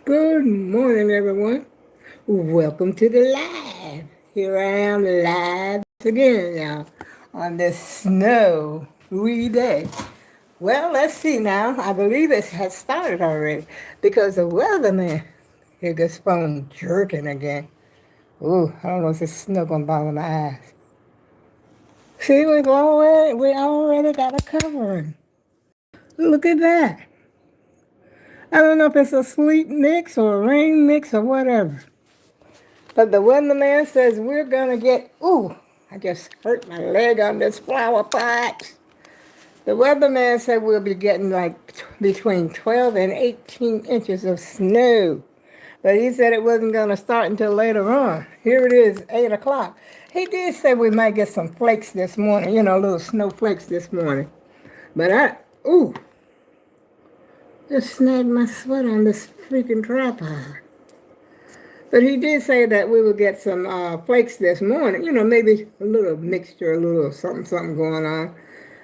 Good morning, everyone. Welcome to the live. Here I am live again, y'all, on this snowy day. Well, let's see now. I believe it has started already because the weatherman, here gets phone jerking again. Ooh, I don't know if this snow gonna bother my eyes. See, we already got a covering. Look at that. I don't know if it's a sleet mix or a rain mix or whatever. But the weatherman says we're gonna get, ooh, I just hurt my leg on this flower pot. The weatherman said we'll be getting like between 12 and 18 inches of snow. But he said it wasn't gonna start until later on. Here it is, 8 o'clock. He did say we might get some flakes this morning, little snowflakes this morning. But ooh, just snagged my sweater on this freaking tripod. But he did say that we would get some flakes this morning. Maybe a little mixture, a little something, something going on.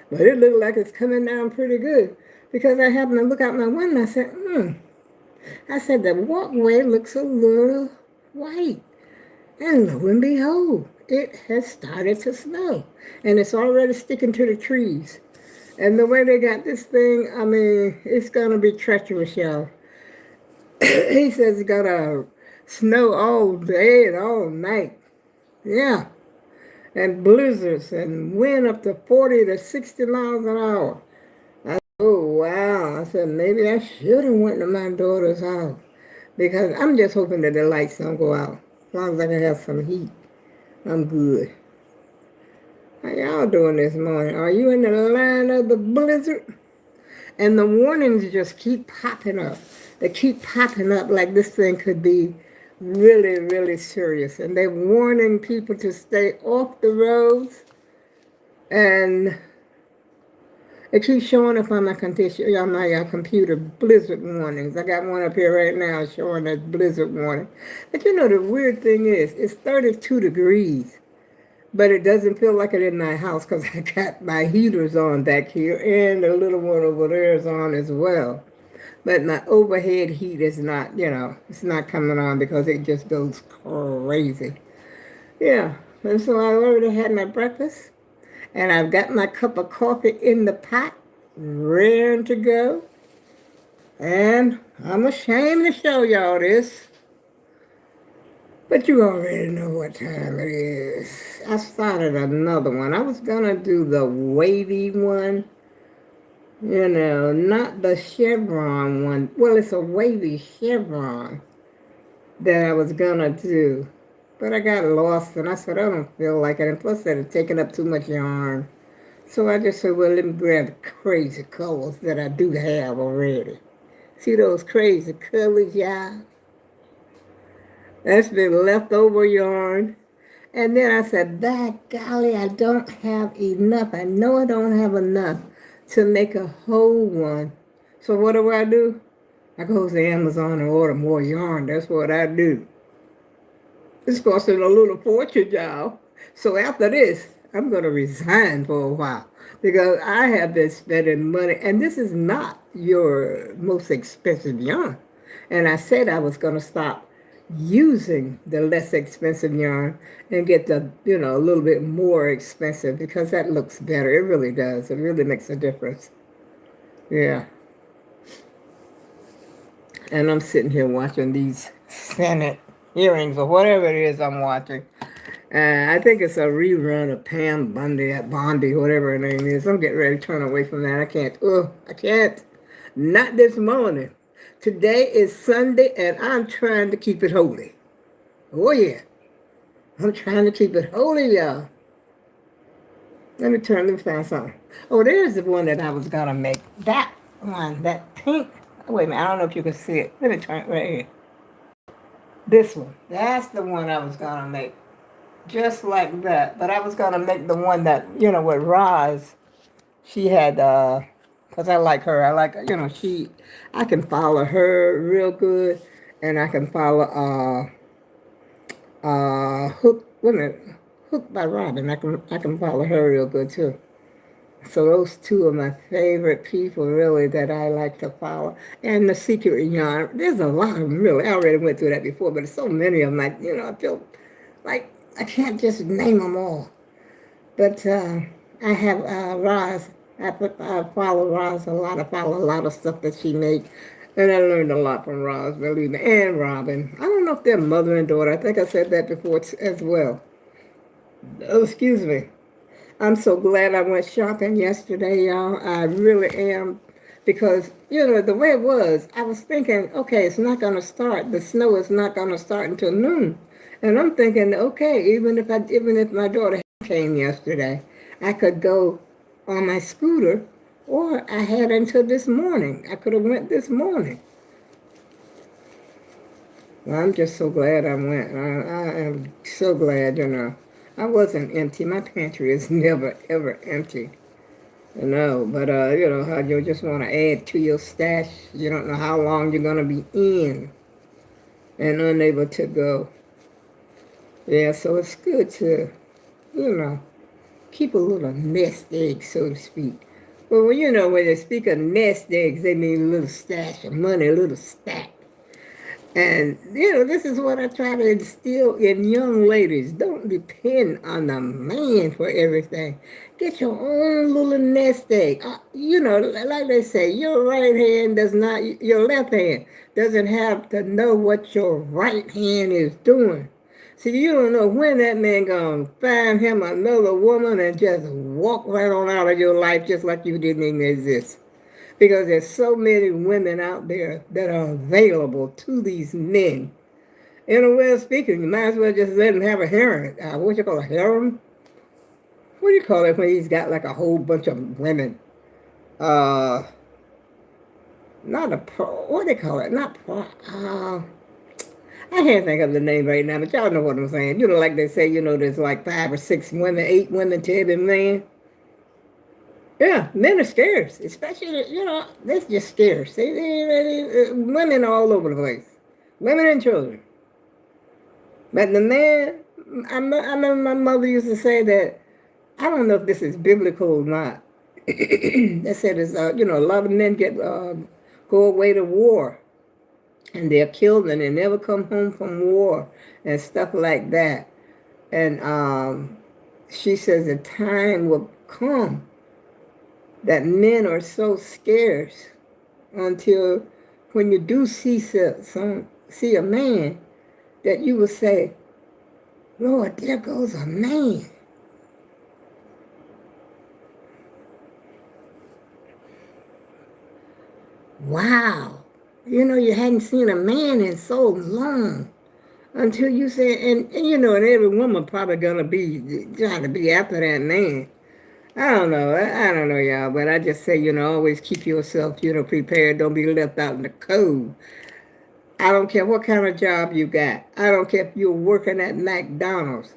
But it looked like it's coming down pretty good. Because I happened to look out my window. I said, I said, the walkway looks a little white. And lo and behold, it has started to snow. And it's already sticking to the trees. And the way they got this thing, I mean, it's going to be treacherous, y'all. He says it's going to snow all day and all night. Yeah. And blizzards and wind up to 40 to 60 miles an hour. Oh, wow. I said, maybe I should have went to my daughter's house. Because I'm just hoping that the lights don't go out. As long as I can have some heat, I'm good. How y'all doing this morning? Are you in the line of the blizzard? And the warnings just keep popping up. They keep popping up like this thing could be really, really serious. And they're warning people to stay off the roads. And it keeps showing up on my computer, blizzard warnings. I got one up here right now showing that blizzard warning. But the weird thing is, it's 32 degrees. But it doesn't feel like it in my house because I got my heaters on back here and the little one over there is on as well. But my overhead heat is not, it's not coming on because it just goes crazy. Yeah, and so I already had my breakfast and I've got my cup of coffee in the pot, ready to go. And I'm ashamed to show y'all this. But you already know what time it is. I started another one. I was going to do the wavy one, not the chevron one. Well, it's a wavy chevron that I was going to do. But I got lost and I said, I don't feel like it. And plus, that had taken up too much yarn. So I just said, well, let me grab the crazy colors that I do have already. See those crazy colors, y'all? That's been leftover yarn. And then I said, by golly, I don't have enough. I know I don't have enough to make a whole one. So what do? I go to Amazon and order more yarn. That's what I do. It's costing a little fortune, y'all. So after this, I'm going to resign for a while because I have been spending money. And this is not your most expensive yarn. And I said I was going to stop using the less expensive yarn and get a little bit more expensive because that looks better. It really does. It really makes a difference. Yeah. And I'm sitting here watching these Senate hearings or whatever it is I'm watching. I think it's a rerun of Pam Bondi, whatever her name is. I'm getting ready to turn away from that. I can't. Not this morning. Today is Sunday, and I'm trying to keep it holy. Oh, yeah. I'm trying to keep it holy, y'all. Let me find something. Oh, there's the one that I was going to make. That one, that pink. Wait a minute, I don't know if you can see it. Let me turn it right here. This one. That's the one I was going to make. Just like that. But I was going to make the one that, with Roz, she had, because I like her. I like, I can follow her real good. And I can follow, Hook, wait a minute, Hook by Robin. I can follow her real good too. So those two are my favorite people, really, that I like to follow. And the Secret Yarn, there's a lot of them, really. I already went through that before, but so many of them, I feel like I can't just name them all. But I have Roz. I follow Roz a lot. I follow a lot of stuff that she makes. And I learned a lot from Roz, believe me, and Robin. I don't know if they're mother and daughter. I think I said that before as well. Oh, excuse me. I'm so glad I went shopping yesterday, y'all. I really am. Because, the way it was, I was thinking, okay, it's not going to start. The snow is not going to start until noon. And I'm thinking, okay, even if my daughter came yesterday, I could go on my scooter, or I had until this morning. I could have went this morning. Well, I'm just so glad I went. I am so glad. I wasn't empty. My pantry is never, ever empty. No, but how you just want to add to your stash. You don't know how long you're going to be in and unable to go. Yeah, so it's good to, you know, keep a little nest egg, so to speak. Well, when they speak of nest eggs, they mean a little stash of money, a little stack. And, this is what I try to instill in young ladies. Don't depend on the man for everything. Get your own little nest egg. Like they say, your right hand does not, your left hand doesn't have to know what your right hand is doing. See, you don't know when that man gonna find him another woman and just walk right on out of your life just like you didn't even exist. Because there's so many women out there that are available to these men. In a way of speaking, you might as well just let him have a harem. What you call a harem? What do you call it when he's got like a whole bunch of women? Uh, Not a pro. What do they call it? Not pro. I can't think of the name right now, but y'all know what I'm saying. Like they say, there's like 5 or 6 women, 8 women to every man. Yeah, men are scarce, especially, they're just scarce. Women are all over the place, women and children. But the man, I remember my mother used to say that, I don't know if this is biblical or not. They said, a lot of men go away to war, and they're killed, and they never come home from war, and stuff like that. And she says the time will come that men are so scarce until when you do see a man, that you will say, Lord, there goes a man. Wow. You hadn't seen a man in so long until you say, and every woman probably gonna be trying to be after that man. I don't know. I don't know, y'all, but I just say, always keep yourself, prepared. Don't be left out in the cold. I don't care what kind of job you got. I don't care if you're working at McDonald's.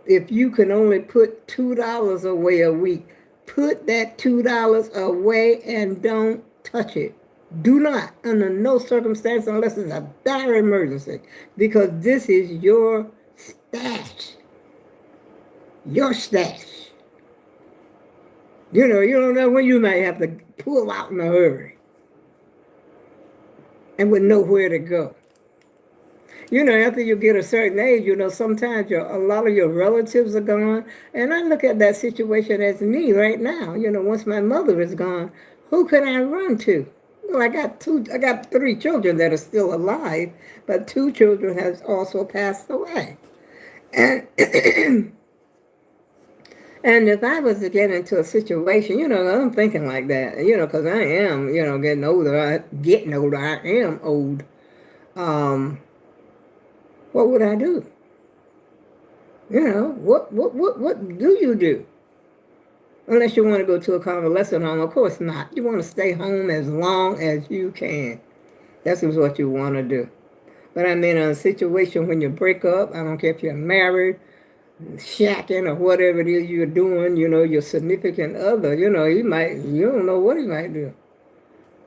If you can only put $2 away a week, put that $2 away and don't touch it. Do not, under no circumstance, unless it's a dire emergency, because this is your stash. Your stash. You don't know when you might have to pull out in a hurry and with nowhere to go. After you get a certain age, sometimes a lot of your relatives are gone. And I look at that situation as me right now. Once my mother is gone, who can I run to? Well, I got 3 children that are still alive, but 2 children have also passed away. And And if I was to get into a situation, I'm thinking like that, because I am, getting older. I am old. What would I do? What do you do? Unless you want to go to a convalescent home, of course not. You want to stay home as long as you can. That's what you want to do. But I'm in a situation when you break up. I don't care if you're married, shacking, or whatever it is you're doing, your significant other, you don't know what he might do.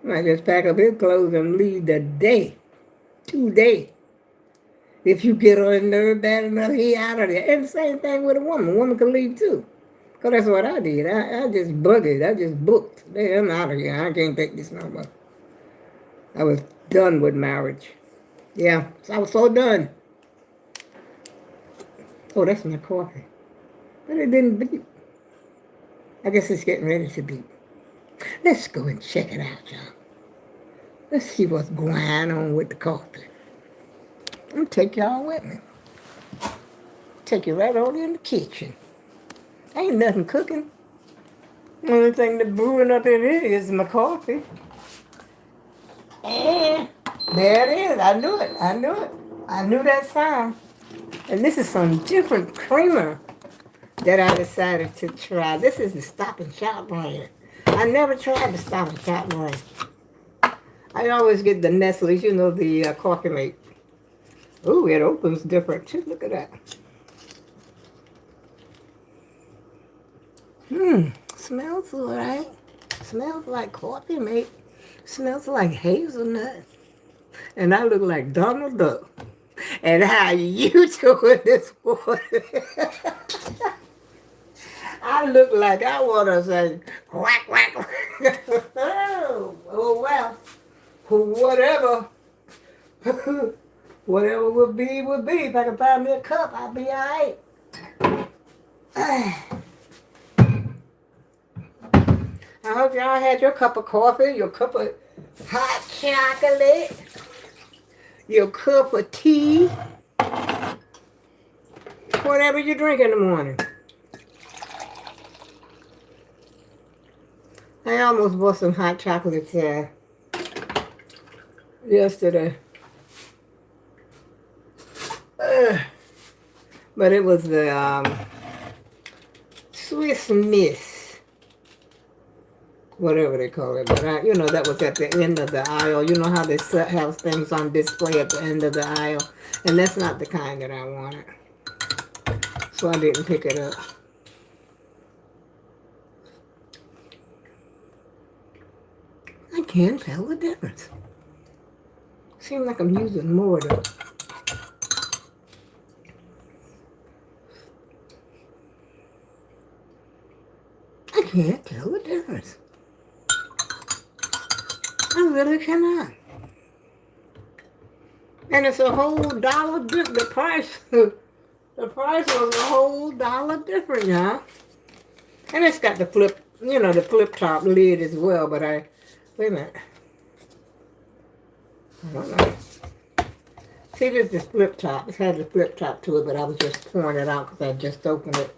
He might just pack up his clothes and leave today. If you get on his nerve bad enough, he out of there. And the same thing with a woman. A woman can leave too. Because that's what I did. I just buggered. I just booked. Hey, I'm out of here. I can't take this no more. I was done with marriage. Yeah, so I was so done. Oh, that's my coffee. But it didn't beep. I guess it's getting ready to beep. Let's go and check it out, y'all. Let's see what's going on with the coffee. I'm going to take y'all with me. Take you right over in the kitchen. Ain't nothing cooking. Only thing that's brewing up in here is my coffee. And there it is. I knew it. I knew it. I knew that sound. And this is some different creamer that I decided to try. This is the Stop and Shop brand. I never tried the Stop and Shop brand. I always get the Nestle's, you know, the coffee mate. Ooh, it opens different too. Look at that. Smells alright. Smells like coffee mate. Smells like hazelnut. And I look like Donald Duck. And how you doing this morning? I look like I want to say quack, quack, quack. Oh, well. Whatever. Whatever would be, would be. If I can find me a cup, I'll be all right. I hope y'all had your cup of coffee, your cup of hot chocolate, your cup of tea, whatever you drink in the morning. I almost bought some hot chocolate yesterday. But it was the Swiss Miss, whatever they call it. But that was at the end of the aisle. You know how they have things on display at the end of the aisle, and that's not the kind that I wanted, so I didn't pick it up. I can't tell the difference. Seems like I'm using more though. I can't tell the difference. I really cannot. And it's a whole dollar different. The price was a whole dollar different, y'all. And it's got the flip top lid as well. But wait a minute. I don't know. See, this is the flip top. It has a flip top to it, but I was just pouring it out because I just opened it.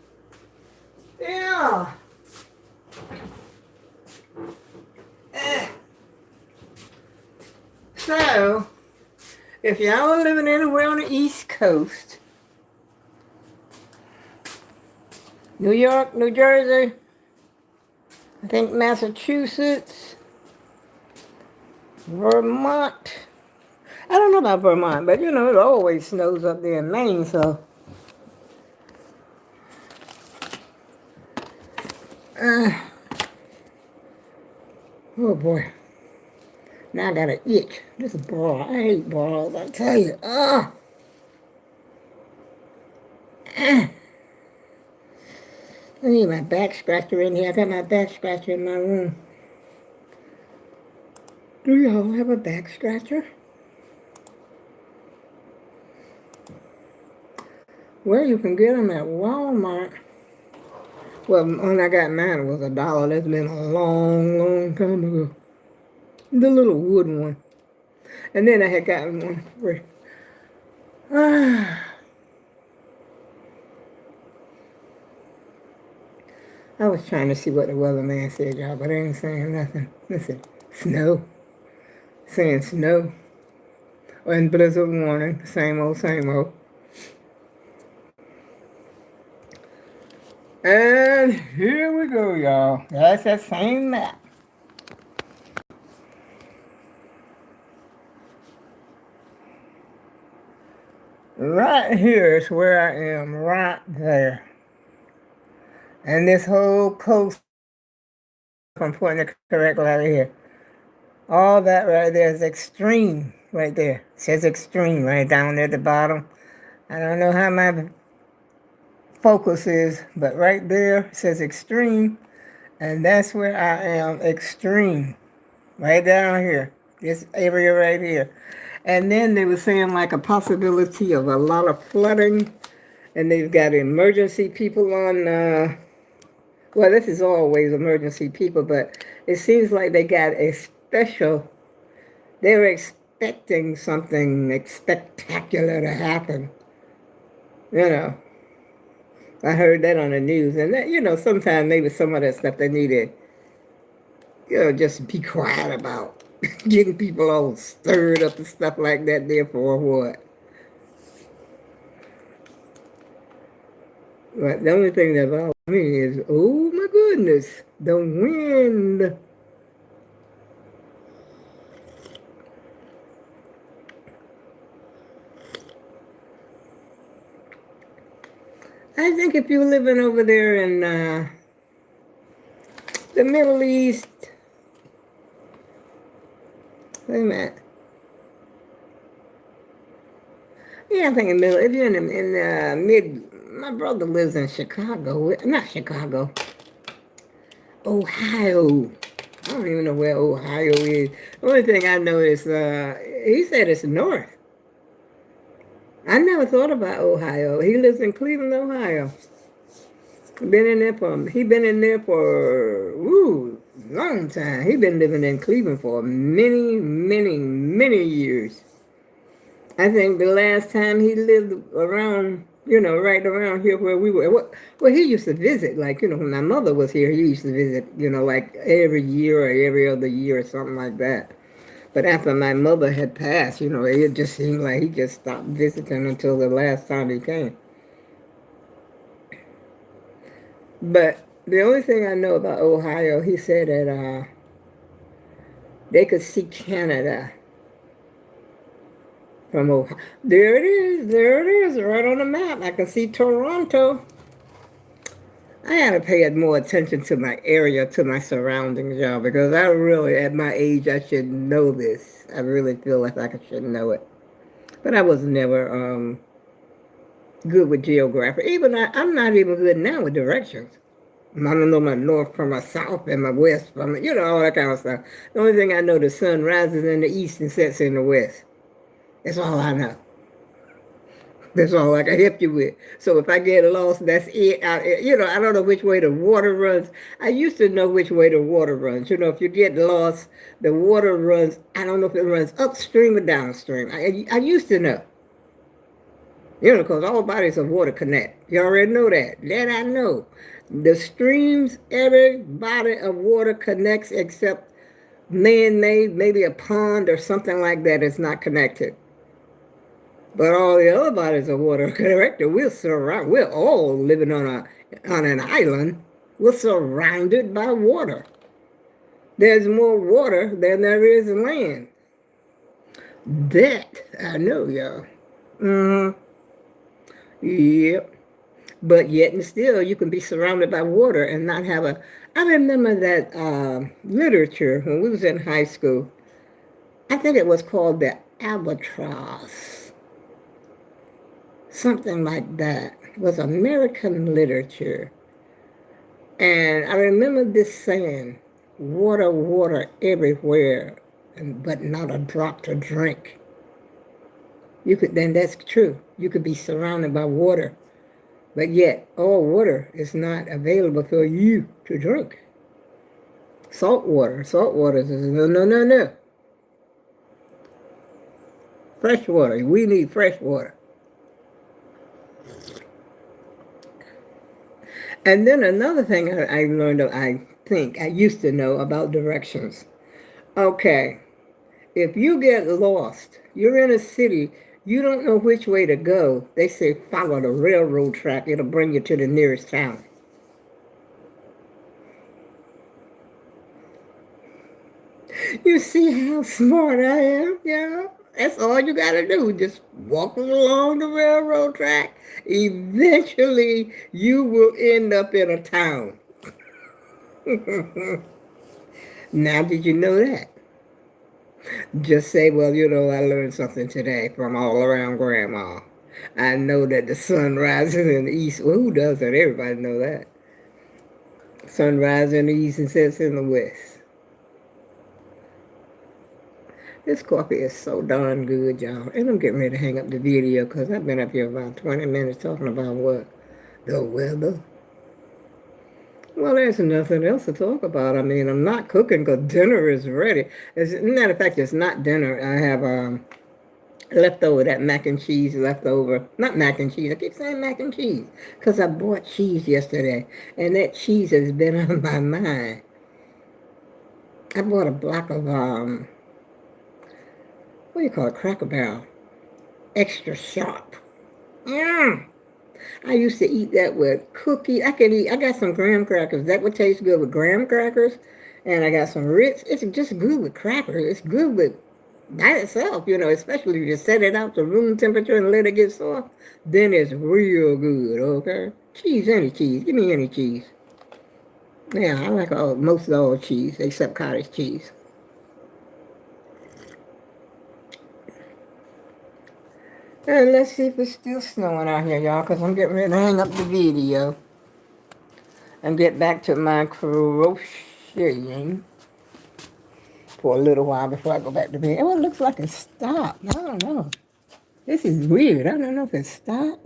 Yeah. So, if y'all are living anywhere on the East Coast, New York, New Jersey, I think Massachusetts, Vermont. I don't know about Vermont, but it always snows up there in Maine, so. Oh boy. Now I got an itch. This is ball. I hate balls, I tell you. I need my back scratcher in here. I got my back scratcher in my room. Do y'all have a back scratcher? Well, you can get them at Walmart. Well, when I got mine, it was $1. That's been a long, long time ago. The little wooden one. And then I had gotten one free. I was trying to see what the weatherman said, y'all, but I ain't saying nothing. Listen, snow. Saying snow. And blizzard warning. Same old, same old. And here we go, y'all. That's that same map. Right here is where I am, right there. And this whole coast, if I'm putting it correctly right here, all that right there is extreme right there. It says extreme right down there at the bottom. I don't know how my focus is, but right there it says extreme, and that's where I am, extreme, right down here, this area right here. And then they were saying like a possibility of a lot of flooding, and they've got emergency people on. Well, this is always emergency people, but it seems like they got a special. They were expecting something spectacular to happen. You know, I heard that on the news, and that sometimes maybe some of that stuff they need to just be quiet about, getting people all stirred up and stuff like that. There for what? But the only thing that bothers me is, oh my goodness, the wind. I think if you're living over there in the Middle East, wait a minute. Yeah, I think in the middle. If you're in the mid, my brother lives in Chicago. Not Chicago, Ohio. I don't even know where Ohio is. The only thing I know is he said it's north. I never thought about Ohio. He lives in Cleveland, Ohio. He been in there for long time. He been living in Cleveland for many, many, many years. I think the last time he lived around, right around here where we were. Well, he used to visit, like, when my mother was here, he used to visit, like every year or every other year or something like that. But after my mother had passed, it just seemed like he just stopped visiting until the last time he came. But the only thing I know about Ohio, he said that they could see Canada from Ohio. There it is, right on the map. I can see Toronto. I gotta pay more attention to my area, to my surroundings, y'all, because I really, at my age, I should know this. I really feel like I should know it. But I was never good with geography. I'm not even good now with directions. I don't know my north from my south and my west from, all that kind of stuff. The only thing I know, the sun rises in the east and sets in the west. That's all I know. That's all I can help you with. So if I get lost, that's it. I don't know which way the water runs. I used to know which way the water runs. If you get lost, the water runs, I don't know if it runs upstream or downstream. I used to know. Because all bodies of water connect. You already know that. That I know. The streams, every body of water connects except man-made, maybe a pond or something like that is not connected. But all the other bodies of water are connected. We're all living on an island. We're surrounded by water. There's more water than there is land. That I know, y'all. Mm-hmm. Yep. But yet and still, you can be surrounded by water and not have a... I remember that literature when we was in high school. I think it was called the albatross. Something like that. It was American literature. And I remember this saying, water, water everywhere, but not a drop to drink. Then that's true. You could be surrounded by water, but yet all water is not available for you to drink. Salt water is no. Fresh water. We need fresh water. And then another thing I learned, I think I used to know about directions. Okay, if you get lost, you're in a city, you don't know which way to go, they say follow the railroad track, it'll bring you to the nearest town. You see how smart I am, yeah? That's all you gotta do. Just walk along the railroad track. Eventually, you will end up in a town. Now, did you know that? Just say, well, I learned something today from All Around Grandma. I know that the sun rises in the east. Well, who does that? Everybody know that. Sun rises in the east and sets in the west. This coffee is so darn good, y'all. And I'm getting ready to hang up the video because I've been up here about 20 minutes talking about what? The weather. Well, there's nothing else to talk about. I mean, I'm not cooking because dinner is ready. As a matter of fact, it's not dinner. I have leftover, that mac and cheese leftover. Not mac and cheese. I keep saying mac and cheese because I bought cheese yesterday, and that cheese has been on my mind. I bought a block of, what do you call it, Cracker Barrel. Extra sharp. Mmm. I used to eat that with cookies. I got some graham crackers. That would taste good with graham crackers. And I got some Ritz. It's just good with crackers. It's good with by itself, especially if you set it out to room temperature and let it get soft. Then it's real good, okay? Cheese, any cheese. Give me any cheese. Yeah, I like most of all cheese except cottage cheese. And let's see if it's still snowing out here, y'all, because I'm getting ready to hang up the video and get back to my crocheting for a little while before I go back to bed. Oh, it looks like it stopped. I don't know. This is weird. I don't know if it stopped.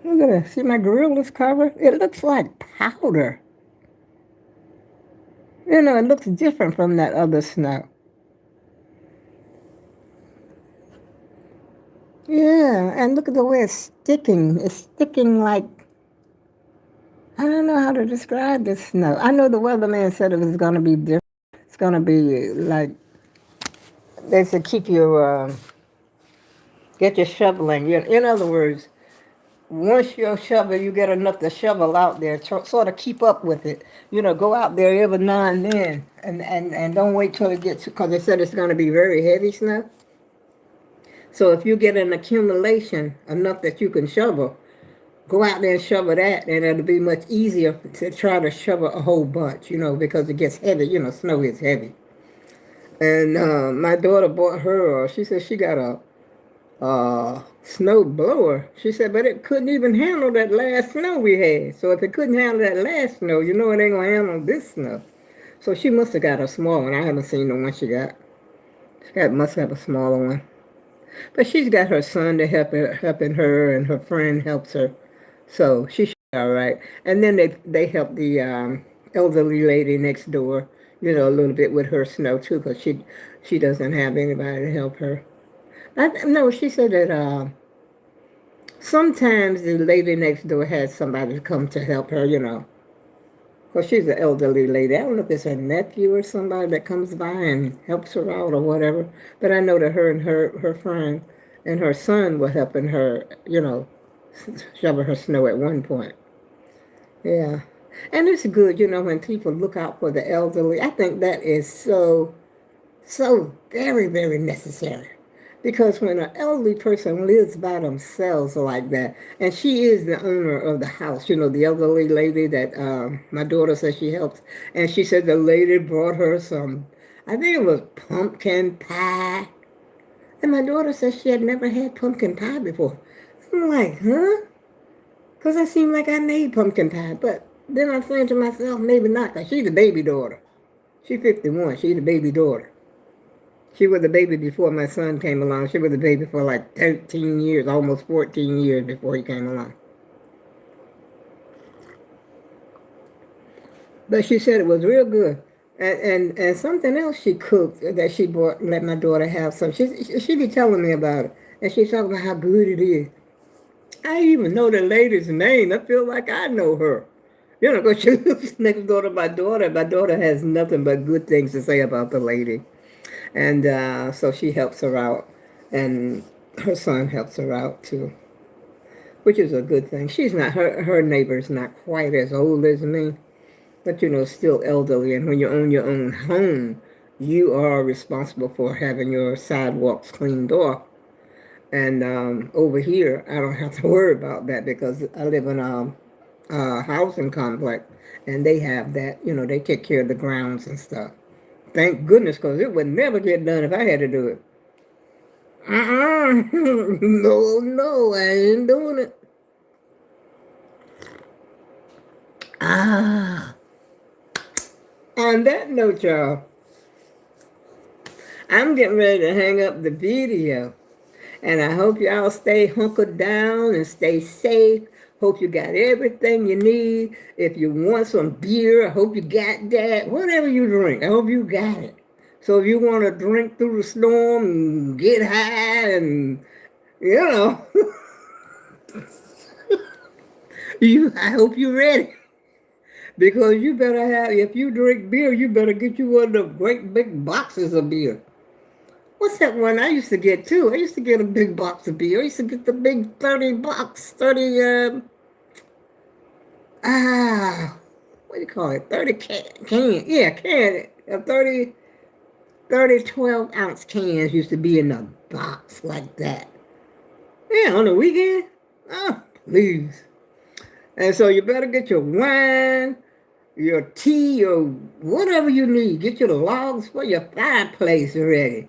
Look at that. See, my grill is covered. It looks like powder. It looks different from that other snow. Yeah, and look at the way it's sticking. It's sticking like, I don't know how to describe this snow. I know the weatherman said it was going to be different. It's going to be like, they said keep your, get your shoveling. In other words, once you shovel, you get enough to shovel out there, sort of keep up with it. Go out there every now and then and don't wait till it gets, because they said it's going to be very heavy snow. So if you get an accumulation enough that you can shovel, go out there and shovel that, and it'll be much easier to try to shovel a whole bunch, because it gets heavy. Snow is heavy. And my daughter bought her, she said she got a snow blower. She said, but it couldn't even handle that last snow we had. So if it couldn't handle that last snow, it ain't gonna handle this snow. So she must have got a small one. I haven't seen the one she got. Must have a smaller one. But she's got her son to helping her, and her friend helps her. So she should be all right. And then they help the elderly lady next door, a little bit with her snow too, because she doesn't have anybody to help her. No, she said that sometimes the lady next door has somebody to come to help her, Because she's an elderly lady. I don't know if it's her nephew or somebody that comes by and helps her out or whatever. But I know that her and her friend and her son were helping her, shovel her snow at one point. Yeah. And it's good, when people look out for the elderly. I think that is so very, very necessary. Because when an elderly person lives by themselves like that, and she is the owner of the house, the elderly lady that my daughter says she helps, and she said the lady brought her some, I think it was pumpkin pie, and my daughter says she had never had pumpkin pie before. I'm like, huh? Because I seem like I made pumpkin pie, but then I'm saying to myself, maybe not, because she's the baby daughter. She's 51, she's the baby daughter. She was a baby before my son came along. She was a baby for like 13 years, almost 14 years before he came along. But she said it was real good. And something else she cooked that she bought, let my daughter have some. She be telling me about it. And she's talking about how good it is. I even know the lady's name. I feel like I know her. Because she lives next door to my daughter. My daughter has nothing but good things to say about the lady. And so she helps her out, and her son helps her out too, which is a good thing. She's not, her neighbor's not quite as old as me, but still elderly. And when you own your own home, you are responsible for having your sidewalks cleaned off. And over here, I don't have to worry about that because I live in a housing complex, and they have that. They take care of the grounds and stuff. Thank goodness, because it would never get done if I had to do it. No, no, I ain't doing it. Ah, on that note, y'all, I'm getting ready to hang up the video. And I hope y'all stay hunkered down and stay safe. Hope you got everything you need. If you want some beer, I hope you got that. Whatever you drink, I hope you got it. So if you want to drink through the storm and get high and, you know, I hope you're ready. Because you better have, if you drink beer, you better get you one of the great big boxes of beer. What's that one I used to get too? I used to get a big box of beer. I used to get the big 30 box, 30, what do you call it? 30 can. Yeah, can. 30 12-ounce cans used to be in a box like that. Yeah, on the weekend? Oh, please. And so you better get your wine, your tea, or whatever you need. Get your logs for your fireplace ready.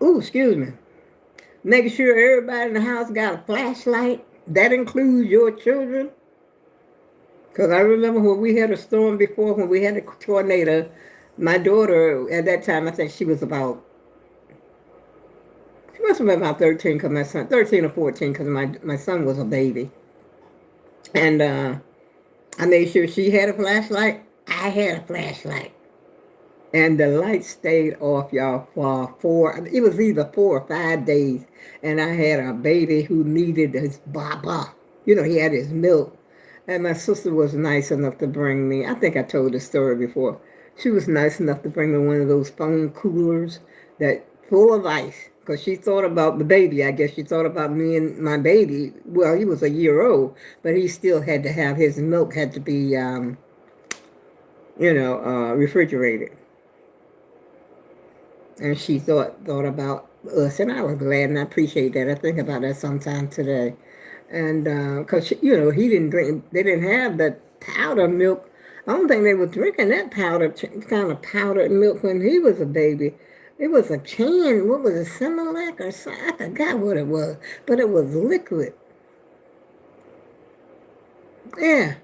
Ooh, excuse me. Making sure everybody in the house got a flashlight. That includes your children. Because I remember when we had a storm before, when we had a tornado, my daughter, at that time, I think she must have been about 13, because my son, 13 or 14, because my son was a baby. And I made sure she had a flashlight. I had a flashlight. And the light stayed off, y'all, it was either 4 or 5 days. And I had a baby who needed his baba. You know, he had his milk. And my sister was nice enough to bring me, I think I told this story before. She was nice enough to bring me one of those phone coolers that full of ice. Because she thought about the baby. I guess she thought about me and my baby. Well, he was a year old, but he still had to have his milk had to be, refrigerated. And she thought about us, and I was glad, and I appreciate that. I think about that sometime today. And because, he didn't drink, they didn't have that powder milk. I don't think they were drinking that kind of powdered milk when he was a baby. It was a can, what was it, Similac or something? I forgot what it was, but it was liquid. Yeah.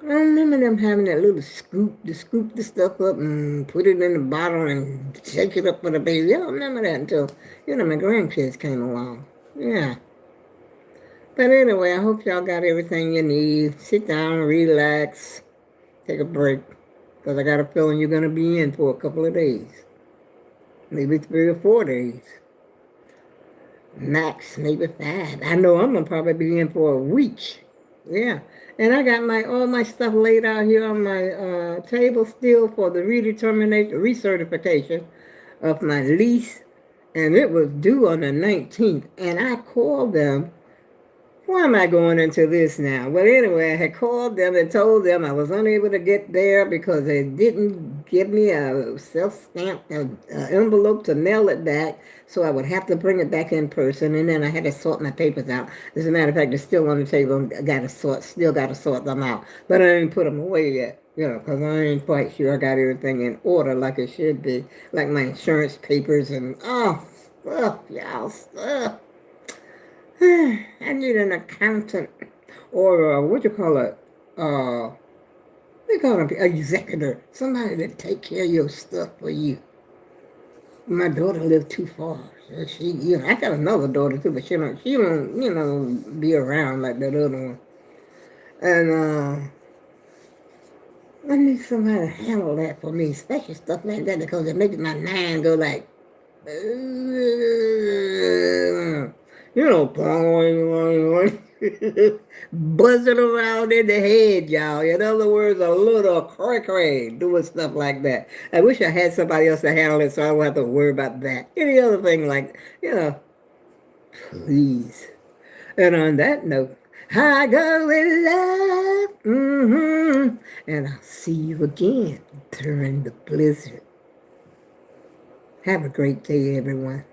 I remember them having that little scoop to scoop the stuff up and put it in the bottle and shake it up for the baby. I don't remember that until, my grandkids came along. Yeah. But anyway, I hope y'all got everything you need. Sit down, relax, take a break. Because I got a feeling you're going to be in for a couple of days. Maybe 3 or 4 days. Max, maybe 5. I know I'm going to probably be in for a week. Yeah. And I got all my stuff laid out here on my table still for the recertification of my lease. And it was due on the 19th. And I called them. Why am I going into this now? Well, anyway, I had called them and told them I was unable to get there because they didn't give me a self-stamped envelope to mail it back, so I would have to bring it back in person, and then I had to sort my papers out. As a matter of fact, they're still on the table. Still got to sort them out. But I didn't put them away yet, because I ain't quite sure I got everything in order like it should be, like my insurance papers and, stuff, y'all, stuff. I need an accountant or what you call it? They call it an executor, somebody that take care of your stuff for you. My daughter lived too far. I got another daughter too, but she don't, be around like that other one. And I need somebody to handle that for me, especially stuff like that, because it makes my mind go like, boing, buzzing around in the head, y'all. In other words, a little cray doing stuff like that. I wish I had somebody else to handle it so I wouldn't have to worry about that. Any other thing like, please. And on that note, I go with love. And I'll see you again during the blizzard. Have a great day, everyone.